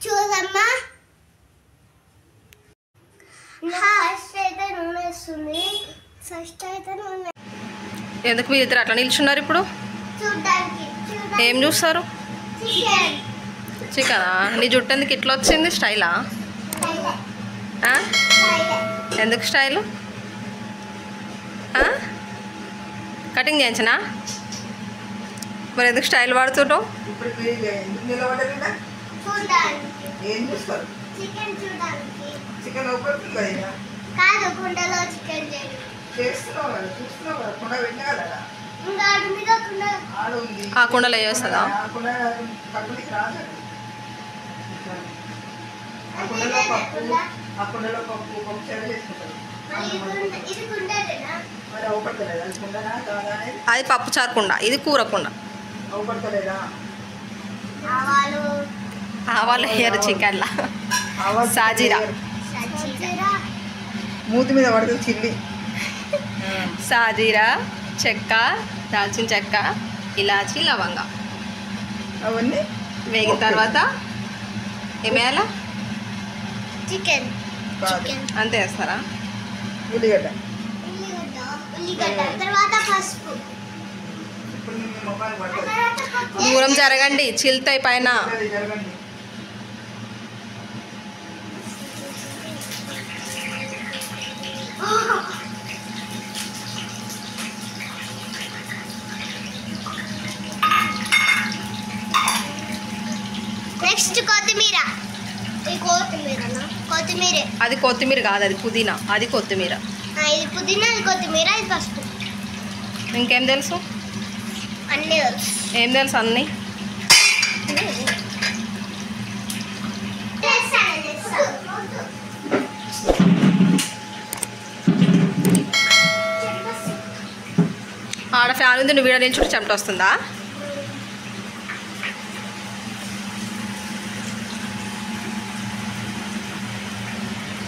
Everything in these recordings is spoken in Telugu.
చూడమ్మా ఫస్ట్ అయితే నూనె వేస్తుంది. ఫస్ట్ అయితే నూనె. ఎందుకు మీరు ఇద్దరు అట్లా నిల్చున్నారు ఇప్పుడు? చూడడానికి. ఏం చూస్తారు? చికెనా? నీ జుట్టు ఎందుకు ఇట్లా వచ్చింది? స్టైలా? ఎందుకు స్టైలు? కటింగ్ చేయించనా? మరి ఎందుకు స్టైల్ వాడుతుంటావు? ఆ కుండలో వేస్తుందా? అది పప్పు చారు కుండ, ఇది కూర కుండ. ఆవాలు వేయరు చికెన్లా. సాజీరా మూతి మీద పడుతుంది చిల్లి. సాజీరా, చెక్క, దాల్చిన చెక్క, ఇలాచి, లవంగ అవన్నీ వేగిన తర్వాత ఏమేయాలా? చికెన్ అంతే వేస్తారా? ఉల్లిగడ్డ తర్వాత పసుపు. దూరం జరగండి, చిల్తాయి పైన. నెక్స్ట్ కొత్తిమీర. కొత్తిమీర అది కొత్తిమీర కాదు, అది పుదీనా. అది కొత్తిమీర. ఇది పుదీనా, అది కొత్తిమీర, ఇది పసుపు. ఇంకేం తెలుసు? అన్నీ తెలుసు. ఏం తెలుసు అన్నీ? ఆడ ఫ్యాన్ ఉంది, నువ్వు వీడ నిల్చుంటే చెమట వస్తుందా?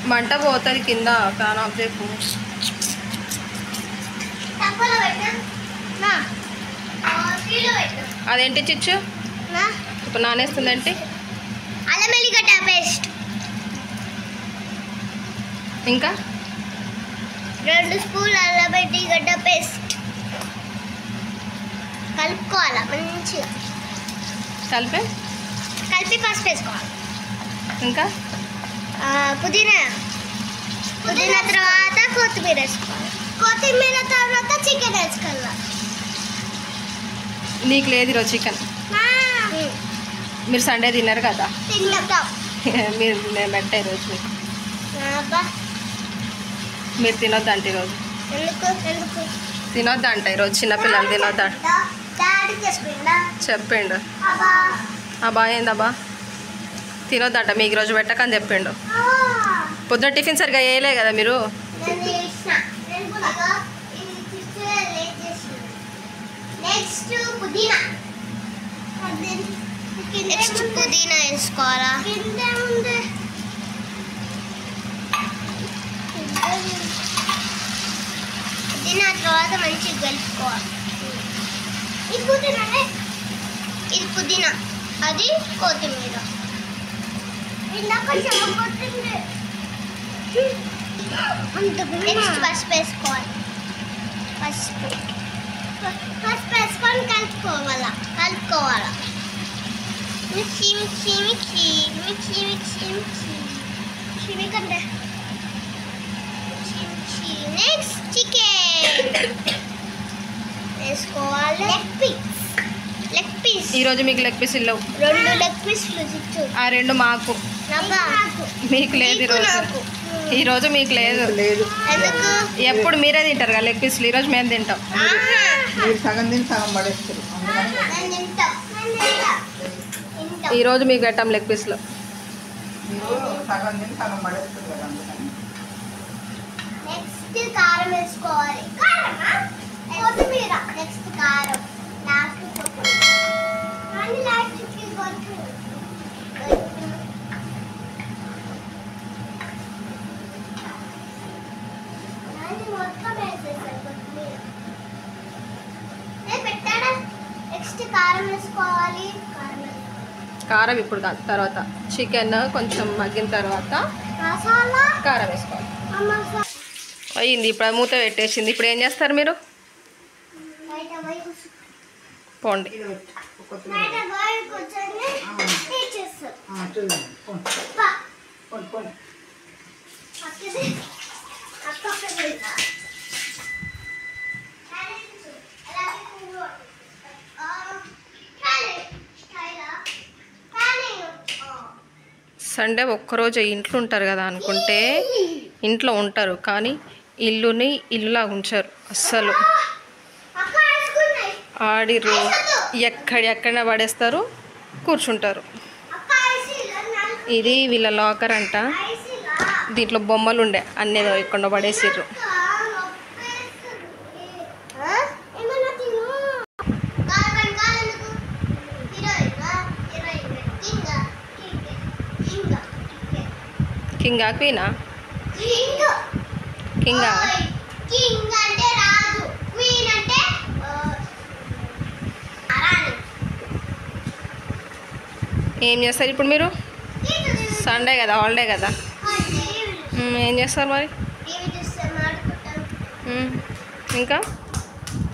మంట పోతుంది కింద. ఫ్యాన్ ఆఫ్ చేయకు. అదేంటి చిచ్చు ఇప్పుడు నానేస్తుందేంటి? అల్లం వెల్లిగడ్డ పేస్ట్. ఇంకా 2 స్పూన్లు అల్లం వెల్లిగడ్డ పేస్ట్ కలుపుకోవాలి మంచిగా. కలిపి పసుపు వేసుకోవాలి. ఇంకా పుదీనా తర్వాత కొత్తిమీర వేసుకోవాలి. కొత్తిమీర తర్వాత చికెన్ వేసుకోవాలి. నీకు లేదు ఈరోజు చికెన్. మీరు సండే తిన్నారు కదా, మీరు నేను పెట్టే ఈరోజు మీకు. మీరు తినొద్దంట ఈరోజు. తినొద్దంట ఈరోజు, చిన్నపిల్లలు తినొద్దంట చెప్పిండు. అబ్బా ఏందబ్బా తినొద్దంట మీకు ఈరోజు పెట్టకని చెప్పిండు. పొద్దున టిఫిన్ సరిగా వేయలే కదా మీరు. నెక్స్ట్ పుదీనా వేసుకోవాలా? పుదీనా తర్వాత మంచిగా కలుపుకోవాలి. ఇది పుదీనా, అది కొత్తిమీర. నెక్స్ట్ పసుపు వేసుకోవాలి. పసుపు వేసుకొని కలుపుకోవాలా. మిక్సీ కంటే నెక్స్ట్ చికెన్ వేసుకోవాలి. Leg piece. ఈరోజు మీకు లెగ్ పీస్ లేవు. 2 లెగ్ పీస్లు. ఆ 2 మాకు, మీకు లేదు ఈరోజు మీకు లేదు. ఎప్పుడు మీరే తింటారు కదా లెగ్ పీస్లు, ఈరోజు మేము తింటాం. సగం తిని సగం పడేస్తారు. ఈరోజు మీకు పెట్టాం లెగ్ పీస్లో. సగం తిని సగం పడేస్తారు కదా. నెక్స్ట్ కారం వేసుకోవాలి. కొత్తిమీర. నెక్స్ట్ కారం. లాస్ట్ కొత్తిమీర. మొత్తం వేసేసారు కొత్తిమీర. పెట్టాడా? నెక్స్ట్ కారం వేసుకోవాలి. కారం ఇప్పుడు కాదు, తర్వాత చికెన్ కొంచెం మగ్గిన తర్వాత మసాలా కారం వేసుకోవాలి. మసాలా అయ్యింది. ఇప్పుడు అది మూత పెట్టేసింది. ఇప్పుడు ఏం చేస్తారు మీరు? బయట పోయి కూర్చో. పోండి. ఇది కొత్తిమీర బయట పోయి కూర్చొని తీసేస్తారు. చూడండి. పోండి పా. పోండి పోండి. పక్కది. అక్కడే ఇలా. సండే ఒక్కరోజు ఇంట్లో ఉంటారు కదా అనుకుంటే ఇంట్లో ఉంటారు, కానీ ఇల్లుని ఇల్లులా ఉంచారు అస్సలు. ఆడిరు ఎక్కడెక్కడ పడేస్తారు, కూర్చుంటారు. ఇది వీళ్ళ లాకర్ అంట. దీంట్లో బొమ్మలు ఉండే అన్నీ ఇక్కడ పడేసిర్రు. కింగా క్వీనా? కింగా కింగ్ అంటే రాజు, క్వీన్ అంటే రాణి. ఏం చేస్తారు ఇప్పుడు మీరు? సండే కదా, హాలిడే కదా, ఏం చేస్తారు మరి? టీవీ చూస్తాం, ఆడుకుంటాం, ఇంకా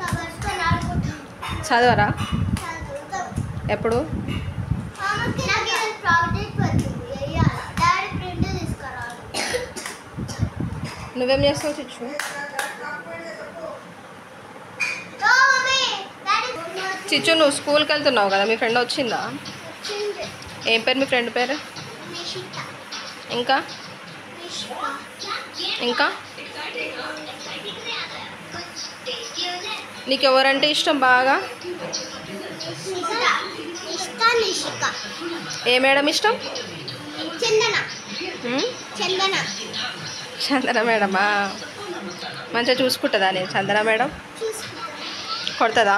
కబర్స్తో ఆడుకుంటాం, చదవరా? చదువుతాం. ఎప్పుడు? నాకు ప్రాజెక్ట్ వచ్చింది, వెయ్యాలి. డాడీ ప్రింట్ తీసుకురావాలి. నువ్వేం చేస్తావు చిచ్చు? చిచ్చు నువ్వు స్కూల్కి వెళ్తున్నావు కదా, మీ ఫ్రెండ్ వచ్చిందా? ఏం పేరు మీ ఫ్రెండ్ పేరు? ఇంకా ఇంకా నీకు ఎవరంటే ఇష్టం బాగా? ఏ మేడం ఇష్టం? చందన. చందన. చందన మేడమా? మంచిగా చూసుకుంటుందా నేను చందన మేడం? కొడుతుందా?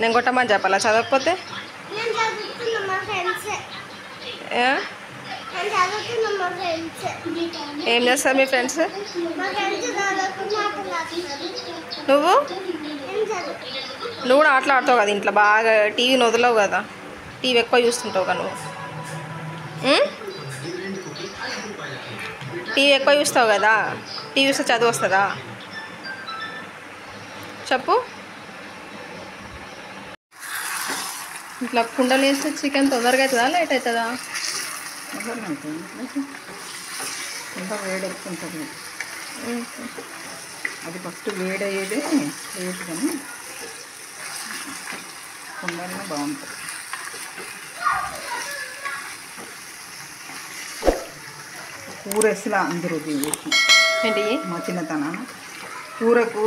నేను కొట్టమని చెప్పాలా చదవకపోతే? నేను చదువుతున్నా, మా ఫ్రెండ్సే. ఏ? నేను చదువుతున్నా, మా ఫ్రెండ్సే. ఏం చేస్తారు మీ ఫ్రెండ్స్? మా ఫ్రెండ్స్ చదువుకున్న ఆటలు ఆడుతున్నారు. నువ్వు నేను చదువుతున్నా. నువ్వు కూడా ఆటలు ఆడుతావు కదా ఇంట్లో బాగా, టీవీని వదలవు కదా, టీవీ ఎక్కువ చూస్తుంటావు కదా నువ్వు. టీవీ ఎక్కువ చూస్తావు కదా, టీవీ చూస్తే చదువు వస్తుందా చెప్పు? ఇట్లా కుండలు వేస్తే చికెన్ తొందరగా అవుతుందా, లేట్ అవుతుందా? ఇంకా వేడెక్కుతుంటుంది. అది ఫస్ట్ వేడయ్యేదే లేట్, కానీ కుండలనే బాగుంటుంది. కూర ఎసలా అందరూ వేసి ఏంటి? మా చిన్నతనాన కూరకు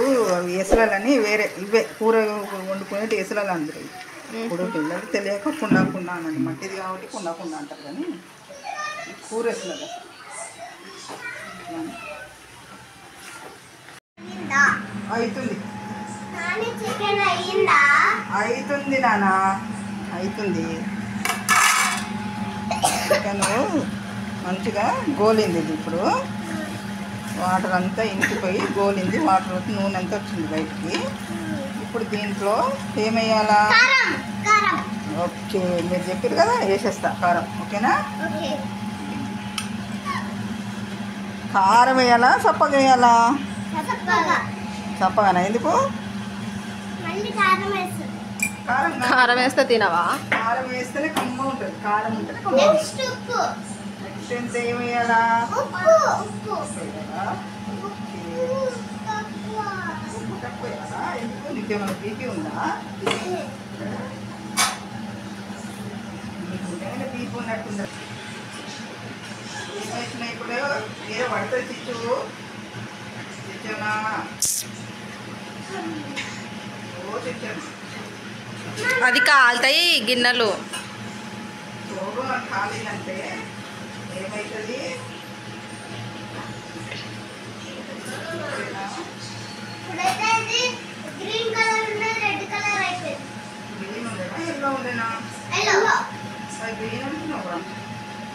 ఎసలని వేరే ఇవే కూర వండుకునేటి ఎసలాలు అందరూ. ఇప్పుడు పిల్లలు తెలియక కుండా కుండా అనండి, మట్టిది కాబట్టి కుండా కుండా అంటారు, కానీ కూర ఎసలాలు అవుతుంది. చికెన్ అయ్యిందా? అవుతుంది నాన్న, అవుతుంది. చికెన్ మంచిగా గోలింది. ఇది ఇప్పుడు వాటర్ అంతా ఇంకిపోయి గోలింది, వాటర్ నూనె అంతా వచ్చింది బయటికి. ఇప్పుడు దీంట్లో ఏమేయాలా? ఓకే, మీరు చెప్పారు కదా, వేసేస్తా కారం. ఓకేనా? కారం వేయాలా చప్పగా వేయాలా? చప్పగానా? ఎందుకు? కారం కారం వేస్తే తినవా? కారం వేస్తేనే కమ్మ ఉంటుంది, కారం ఉంటేనే కమ్మ ఉంటుంది. నెక్స్ట్ ఎంత ఏమేయాలా? ఉప్పు తక్కువ వేయాలా? ఎందుకు? నీకేమైనా బీపీ ఉందా? నీకు బీపీ ఉన్నట్టుందా? ఏం ఇప్పుడు ఏదో పడుతుంది చిచ్చు. చిచ్చనా? ఓ చిచ్చనా, అది కాలుతాయి గిన్నెలు. చూడు నాకు కాలేదంటే ఏమవుతుంది? ఇప్పుడైతే ఇది గ్రీన్ కలర్ ఉన్నది, రెడ్ కలర్ అయిపోయింది. గ్రీన్ ఉండేనా ఎల్లో ఉండేనా? ఎల్లో. గ్రీన్ అంటున్నావు కూడా.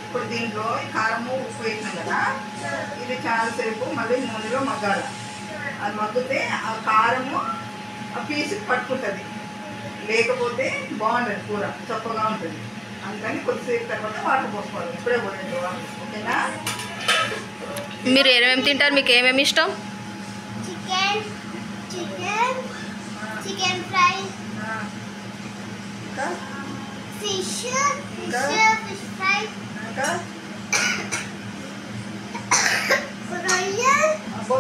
ఇప్పుడు దీంట్లో కారము ఉప్పు వేసినాం కదా, ఇది చాలాసేపు మళ్ళీ నూనెలో మగ్గాలి. అది మగ్గితే ఆ కారము ఆ పీసుకి పట్టుకుంటుంది, లేకపోతే బాగుంటుంది కూర, చప్పగా ఉంటుంది. అందుకని కొద్దిసేపు తర్వాత వాటర్ పోసుకోవాలి. ఇప్పుడే పోయండి వాటర్. ఓకేనా? మీరు ఏమేమి తింటారు? మీకు ఏమేమి ఇష్టం? చికెన్ చికెన్ ఫ్రై, ఇంకా ఫిష్ ఇంకా? ఫిష్ ఫ్రై, ఇంకా రొయ్యలు అబ్బో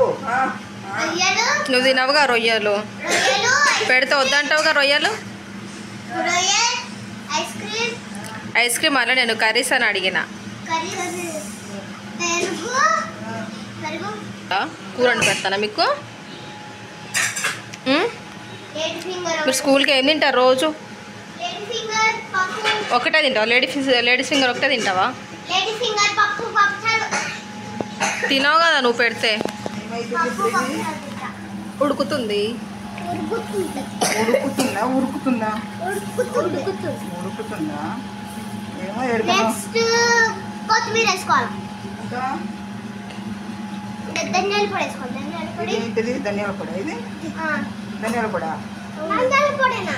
రొయ్యలు నువ్వు తినవుగా రొయ్యలు, రొయ్యలు పెడితే వద్దంటావుగా రొయ్యలు. రొయ్యల్ ఐస్ క్రీమ్ ఐస్ క్రీమ్ అలా నేను కర్రీస్ అని అడిగిన. కర్రీ పెరుగు పెరుగు కూర వండి పెడతానా మీకు? లేడీ ఫింగర్ మీరు స్కూల్కి ఏం తింటారు రోజు? లేడీ ఫింగర్ పప్పు ఒకటే తింటావా? లేడీస్ ఫింగర్ ఒకటే తింటావా? లేడీ ఫింగర్ పప్పు పప్పుచారు తినవు కదా నువ్వు పెడితే. ఏమైతుంది పప్పు ఇప్పుడు ఇది? పప్పుచారు తింటా. ఉడుకుతుంది. ఉడుకుతుంది ఉడుకుతుందా ఉడుకుతుందా ఉడుకుతుంది ఉడుకుతుందా? ఏమో ఎడతాను. నెక్స్ట్ కొత్తిమీర వేసుకోవాలి. ఇంకా ధనియాల పొడి వేసుకోవాలి. ధనియాల పొడి ఇదేంటిది? ధనియాల పొడి. ఇది ధనియాల పొడా? ధనియాల పొడినా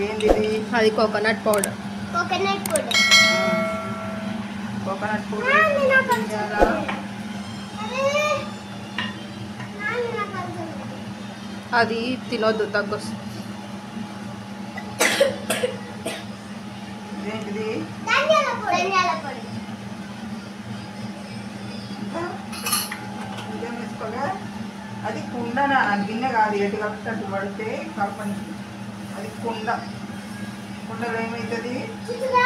ఏంటి ఇది? అది కోకోనట్ పౌడర్. కోకోనట్ పొడి కోకోనట్ పొడి. నాన్న నాకు ధనియాల. అరే నాన్న నాకు అర్థం అది తినొద్దు, తగ్గొస్తుంది. ఇదేంటిది? ధనియాల పొడి ఇంకా ఇదేం వేసుకోలే? అది కుండనా? గిన్నె కాదు. ఎటు కలిపితే అటు పడితే కలపండి. అది కుండ. కుండలో ఏమవుతుంది? చిక్కుగా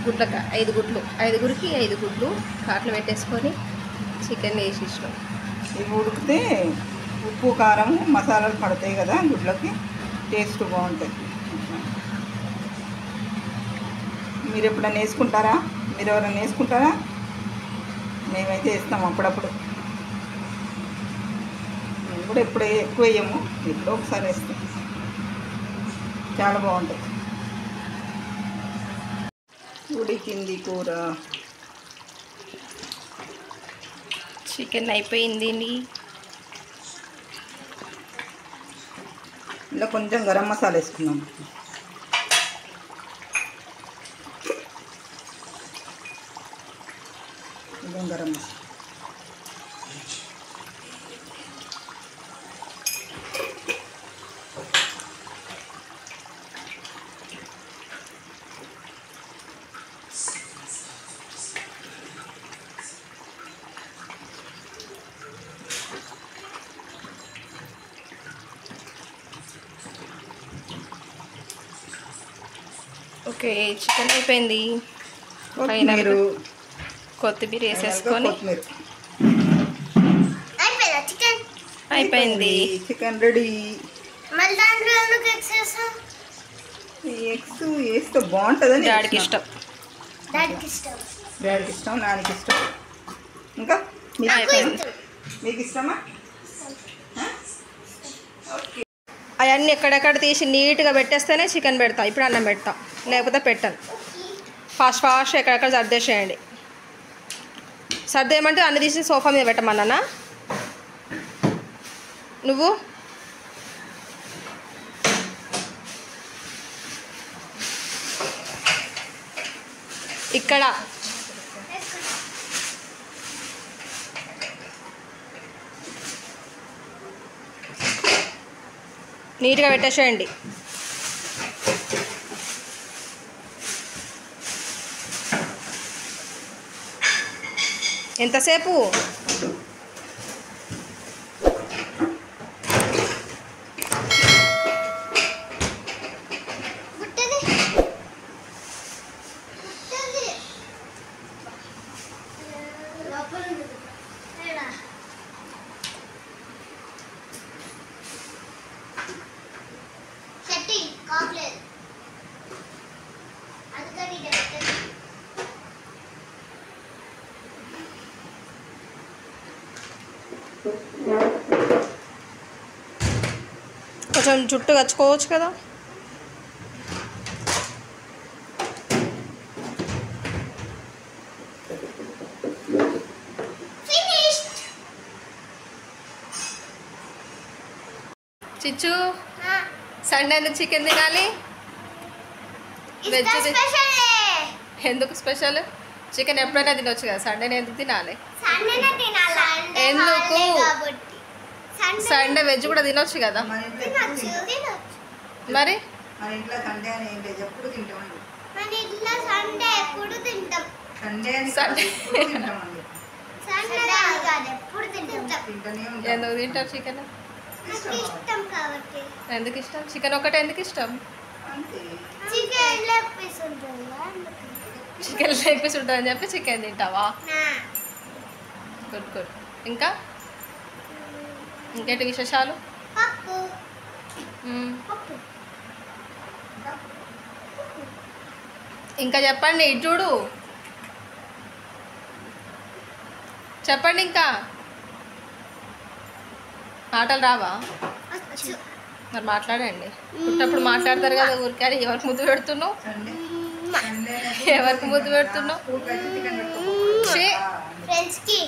గుడ్లక 5 గుడ్లు, 5గురికి 5 గుడ్లు కాట్లు పెట్టేసుకొని చికెన్ వేసి ఇష్టం. ఇవి ఉడికితే ఉప్పు కారం మసాలాలు పడతాయి కదా గుడ్లకి, టేస్ట్ బాగుంటుంది. మీరు ఎప్పుడైనా వేసుకుంటారా? మీరు ఎవరైనా వేసుకుంటారా? మేమైతే వేస్తాం అప్పుడప్పుడు. మేము కూడా ఎప్పుడు ఎక్కువ వేయము, ఎప్పుడో ఒకసారి వేస్తాం. చాలా బాగుంటుంది. ఉడికింది కూర. చికెన్ అయిపోయింది. ఇలా కొంచెం గరం మసాలా వేసుకున్నాం. కొంచెం గరం మసాలా. ఓకే, చికెన్ అయిపోయింది. కొత్తిమీర కొత్తిమీర వేసేసుకొని కొత్తిమీర అయిపోయిందా చికెన్? అయిపోయింది. Chicken ready. మళ్ళీ దాంట్లో ఎందుకు ఎక్సేసాం? ఎగ్స్ వేస్తే బాగుంటుందని డాడీకి ఇష్టం. దానికి ఇష్టం. డాడీకి ఇష్టం, నాన్నకి ఇష్టం. ఇంకా మీకు అయిపోయింది. ఇష్టమా? మీకు ఇష్టమా? ఓకే. అవన్నీ ఎక్కడెక్కడ తీసి నీట్గా పెట్టేస్తేనే చికెన్ పెడతా. ఇప్పుడు అన్నం పెడతా, లేకపోతే పెట్టాను. ఫాస్ట్ ఎక్కడెక్కడ సర్దేసేయండి. సర్దేయమంటే అన్ని తీసి సోఫా మీద పెట్టమన్నానా నువ్వు? ఇక్కడ నీట్గా పెట్టేసేయండి. ఎంతసేపు? గుట్టది లోపల ఉంది. కొంచెం జుట్టు కచ్చుకోవచ్చు కదా. చిచ్చు సండే ఎందుకు చికెన్ తినాలి? వెజ్ ఎందుకు స్పెషల్? చికెన్ ఎప్పుడైనా తినొచ్చు కదా, సండేనే ఎందుకు తినాలి? ఎందుకు? సండే వెజ్ కూడా తినొచ్చు కదా. మన ఇంట్లో మరి మన ఇంట్లో సండే అని ఏం లేదు, ఎప్పుడు తింటామండి. సండే అని కాదు, ఎప్పుడు తింటామండి. తింటూనే ఉంటాం. ఎందుకు తింటారు చికెన్? ఇష్టం కాబట్టి. ఎందుకు ఇష్టం? చికెన్ ఒకటే ఎందుకు ఇష్టం? అంతే. చికెన్ లెగ్ పీస్ ఉంటుంది కదా, అందుకని. చికెన్ లెగ్ పీస్ ఉంటుందని చెప్పి చికెన్ తింటావా? Good good. ఇంకా ఇంకేంటి విశేషాలు? పప్పు మ్మ్. పప్పు ఇంకా చెప్పండి. ఇటు చూడు, చెప్పండి. ఇంకా మాటలు రావా? వచ్చు. మరి మాట్లాడండి. పుట్టప్పుడు మాట్లాడతారు కదా ఊరికే. ఎవరికి ముద్దు పెడుతున్నావు? సండే సండే ఎవరికి ముద్దు పెడుతున్నావు? స్కూల్కి అయితే చికెన్ పెట్టుకోకూడదు. ఛీ. ఫ్రెండ్స్కి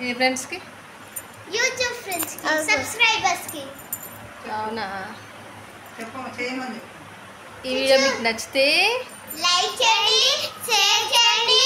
ఏ ఫ్రెండ్స్కి? యూట్యూబ్ ఫ్రెండ్స్కి సబ్స్క్రైబర్స్కి. అవునా? చేయమని చెప్పు. ఈ వీడియో మీకు నచ్చితే లైక్ చేయండి, షేర్ చేయండి,